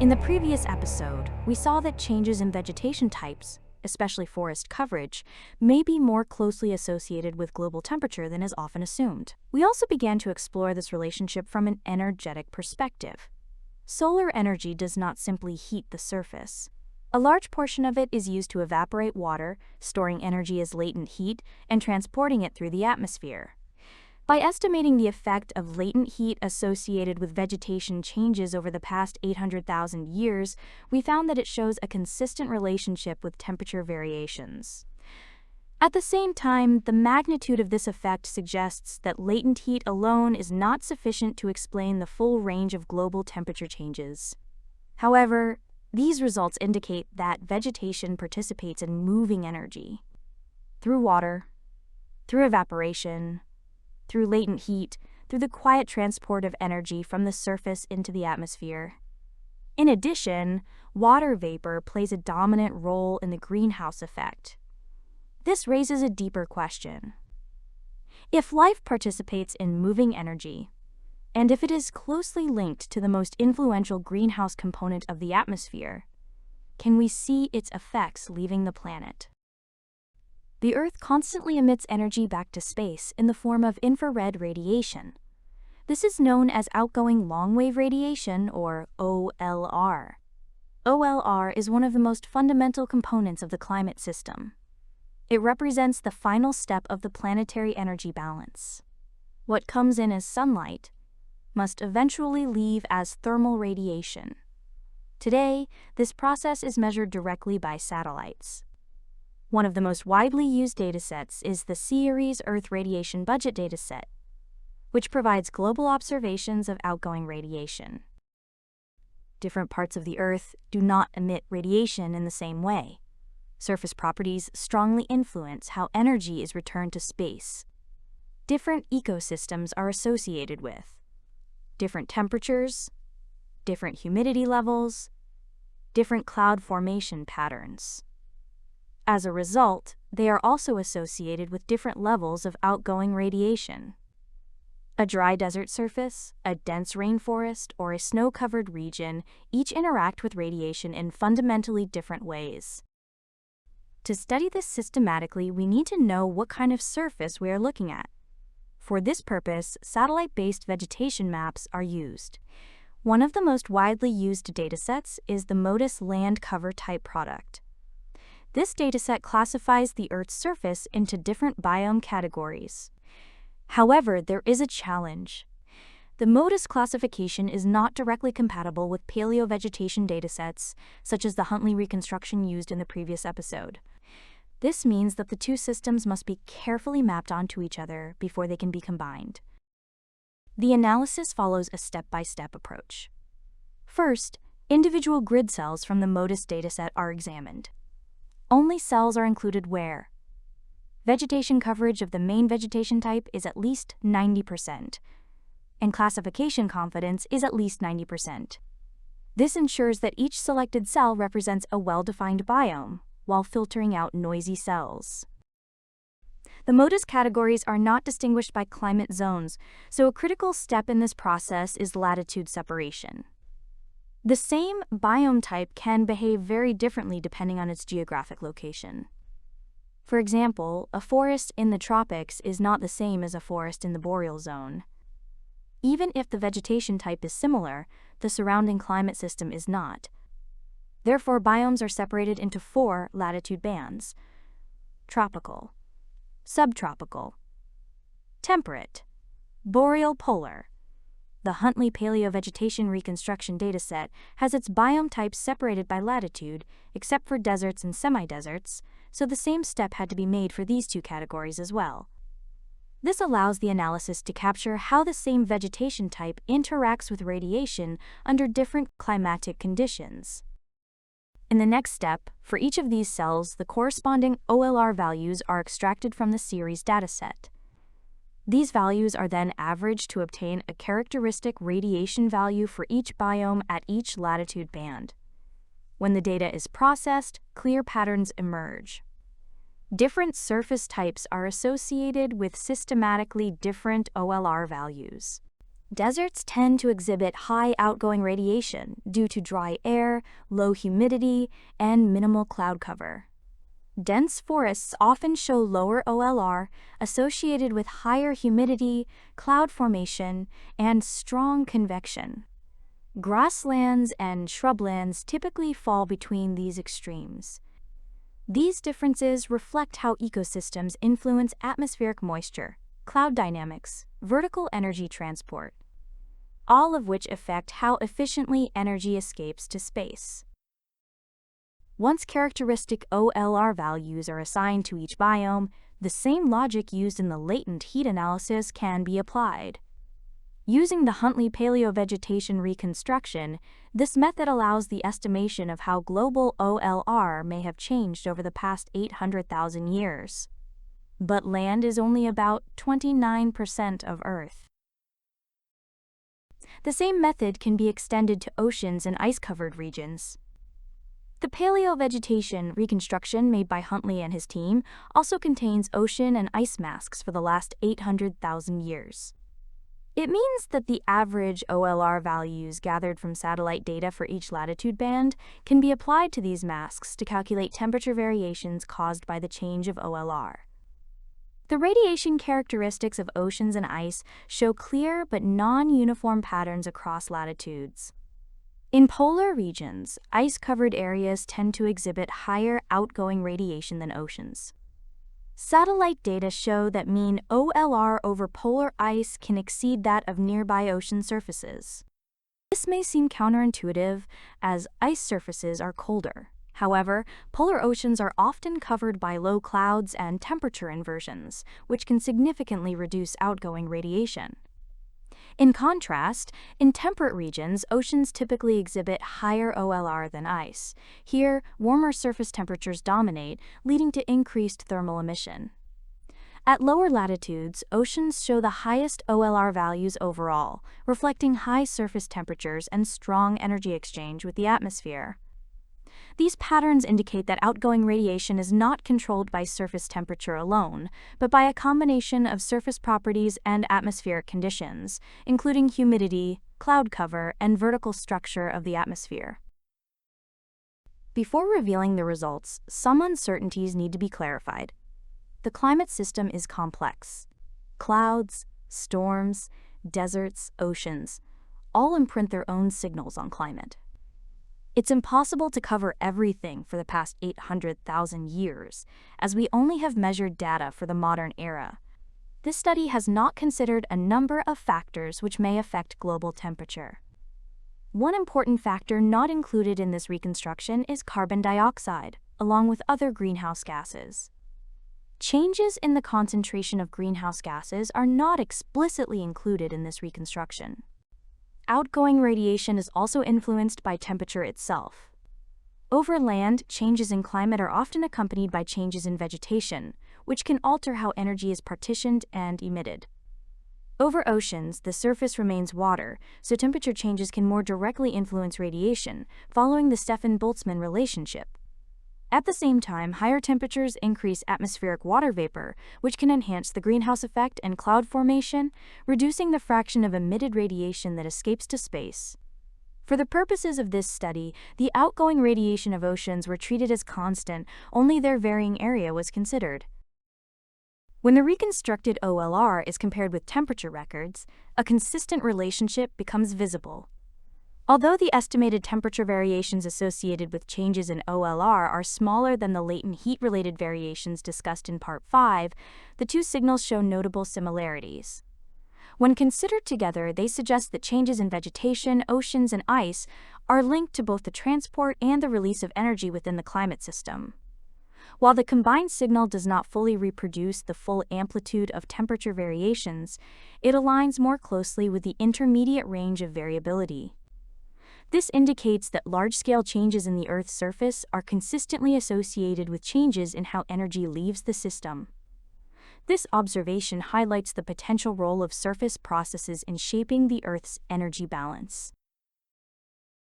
In the previous episode, we saw that changes in vegetation types, especially forest coverage, may be more closely associated with global temperature than is often assumed. We also began to explore this relationship from an energetic perspective. Solar energy does not simply heat the surface. A large portion of it is used to evaporate water, storing energy as latent heat, and transporting it through the atmosphere. By estimating the effect of latent heat associated with vegetation changes over the past 800,000 years, we found that it shows a consistent relationship with temperature variations. At the same time, the magnitude of this effect suggests that latent heat alone is not sufficient to explain the full range of global temperature changes. However, these results indicate that vegetation participates in moving energy through water, through evaporation, through latent heat, through the quiet transport of energy from the surface into the atmosphere. In addition, water vapor plays a dominant role in the greenhouse effect. This raises a deeper question. If life participates in moving energy, and if it is closely linked to the most influential greenhouse component of the atmosphere, can we see its effects leaving the planet? The Earth constantly emits energy back to space in the form of infrared radiation. This is known as outgoing longwave radiation, or OLR. OLR is one of the most fundamental components of the climate system. It represents the final step of the planetary energy balance. What comes in as sunlight must eventually leave as thermal radiation. Today, this process is measured directly by satellites. One of the most widely used datasets is the CERES Earth Radiation Budget dataset, which provides global observations of outgoing radiation. Different parts of the Earth do not emit radiation in the same way. Surface properties strongly influence how energy is returned to space. Different ecosystems are associated with different temperatures, different humidity levels, different cloud formation patterns. As a result, they are also associated with different levels of outgoing radiation. A dry desert surface, a dense rainforest, or a snow-covered region each interact with radiation in fundamentally different ways. To study this systematically, we need to know what kind of surface we are looking at. For this purpose, satellite-based vegetation maps are used. One of the most widely used datasets is the MODIS land cover type product. This dataset classifies the Earth's surface into different biome categories. However, there is a challenge. The MODIS classification is not directly compatible with paleovegetation datasets, such as the Huntley reconstruction used in the previous episode. This means that the two systems must be carefully mapped onto each other before they can be combined. The analysis follows a step-by-step approach. First, individual grid cells from the MODIS dataset are examined. Only cells are included where vegetation coverage of the main vegetation type is at least 90%, and classification confidence is at least 90%. This ensures that each selected cell represents a well-defined biome, while filtering out noisy cells. The MODIS categories are not distinguished by climate zones, so a critical step in this process is latitude separation. The same biome type can behave very differently depending on its geographic location. For example, a forest in the tropics is not the same as a forest in the boreal zone. Even if the vegetation type is similar, the surrounding climate system is not. Therefore, biomes are separated into 4 latitude bands: tropical, subtropical, temperate, boreal polar. The Huntley Paleovegetation Reconstruction dataset has its biome types separated by latitude, except for deserts and semi-deserts, so the same step had to be made for these two categories as well. This allows the analysis to capture how the same vegetation type interacts with radiation under different climatic conditions. In the next step, for each of these cells, the corresponding OLR values are extracted from the CERES dataset. These values are then averaged to obtain a characteristic radiation value for each biome at each latitude band. When the data is processed, clear patterns emerge. Different surface types are associated with systematically different OLR values. Deserts tend to exhibit high outgoing radiation due to dry air, low humidity, and minimal cloud cover. Dense forests often show lower OLR, associated with higher humidity, cloud formation, and strong convection. Grasslands and shrublands typically fall between these extremes. These differences reflect how ecosystems influence atmospheric moisture, cloud dynamics, vertical energy transport, all of which affect how efficiently energy escapes to space. Once characteristic OLR values are assigned to each biome, the same logic used in the latent heat analysis can be applied. Using the Huntley paleovegetation reconstruction, this method allows the estimation of how global OLR may have changed over the past 800,000 years. But land is only about 29% of Earth. The same method can be extended to oceans and ice-covered regions. The paleovegetation reconstruction made by Huntley and his team also contains ocean and ice masks for the last 800,000 years. It means that the average OLR values gathered from satellite data for each latitude band can be applied to these masks to calculate temperature variations caused by the change of OLR. The radiation characteristics of oceans and ice show clear but non-uniform patterns across latitudes. In polar regions, ice-covered areas tend to exhibit higher outgoing radiation than oceans. Satellite data show that mean OLR over polar ice can exceed that of nearby ocean surfaces. This may seem counterintuitive, as ice surfaces are colder. However, polar oceans are often covered by low clouds and temperature inversions, which can significantly reduce outgoing radiation. In contrast, in temperate regions, oceans typically exhibit higher OLR than ice. Here, warmer surface temperatures dominate, leading to increased thermal emission. At lower latitudes, oceans show the highest OLR values overall, reflecting high surface temperatures and strong energy exchange with the atmosphere. These patterns indicate that outgoing radiation is not controlled by surface temperature alone, but by a combination of surface properties and atmospheric conditions, including humidity, cloud cover, and vertical structure of the atmosphere. Before revealing the results, some uncertainties need to be clarified. The climate system is complex. Clouds, storms, deserts, oceans, all imprint their own signals on climate. It's impossible to cover everything for the past 800,000 years, as we only have measured data for the modern era. This study has not considered a number of factors which may affect global temperature. One important factor not included in this reconstruction is carbon dioxide, along with other greenhouse gases. Changes in the concentration of greenhouse gases are not explicitly included in this reconstruction. Outgoing radiation is also influenced by temperature itself. Over land, changes in climate are often accompanied by changes in vegetation, which can alter how energy is partitioned and emitted. Over oceans, the surface remains water, so temperature changes can more directly influence radiation, following the Stefan-Boltzmann relationship. At the same time, higher temperatures increase atmospheric water vapor, which can enhance the greenhouse effect and cloud formation, reducing the fraction of emitted radiation that escapes to space. For the purposes of this study, the outgoing radiation of oceans were treated as constant, only their varying area was considered. When the reconstructed OLR is compared with temperature records, a consistent relationship becomes visible. Although the estimated temperature variations associated with changes in OLR are smaller than the latent heat-related variations discussed in Part 5, the two signals show notable similarities. When considered together, they suggest that changes in vegetation, oceans, and ice are linked to both the transport and the release of energy within the climate system. While the combined signal does not fully reproduce the full amplitude of temperature variations, it aligns more closely with the intermediate range of variability. This indicates that large-scale changes in the Earth's surface are consistently associated with changes in how energy leaves the system. This observation highlights the potential role of surface processes in shaping the Earth's energy balance.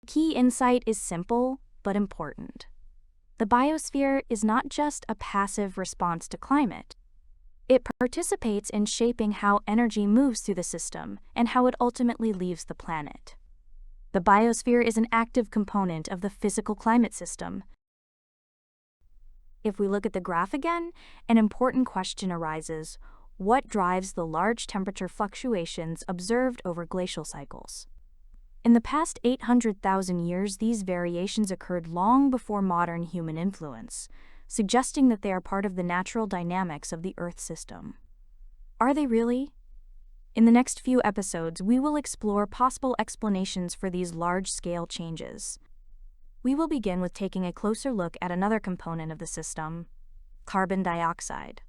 The key insight is simple but important. The biosphere is not just a passive response to climate. It participates in shaping how energy moves through the system and how it ultimately leaves the planet. The biosphere is an active component of the physical climate system. If we look at the graph again, an important question arises: what drives the large temperature fluctuations observed over glacial cycles? In the past 800,000 years, these variations occurred long before modern human influence, suggesting that they are part of the natural dynamics of the Earth system. Are they really? In the next few episodes, we will explore possible explanations for these large-scale changes. We will begin with taking a closer look at another component of the system: carbon dioxide.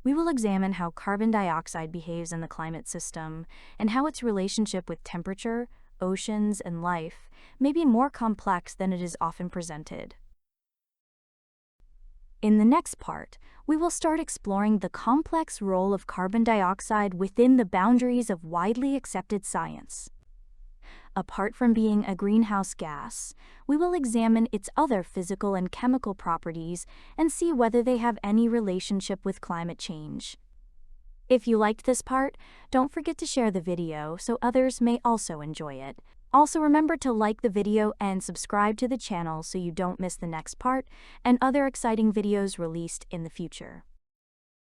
We will examine how carbon dioxide behaves in the climate system and how its relationship with temperature, oceans, and life may be more complex than it is often presented. In the next part, we will start exploring the complex role of carbon dioxide within the boundaries of widely accepted science. Apart from being a greenhouse gas, we will examine its other physical and chemical properties and see whether they have any relationship with climate change. If you liked this part, don't forget to share the video so others may also enjoy it. Also, remember to like the video and subscribe to the channel so you don't miss the next part and other exciting videos released in the future.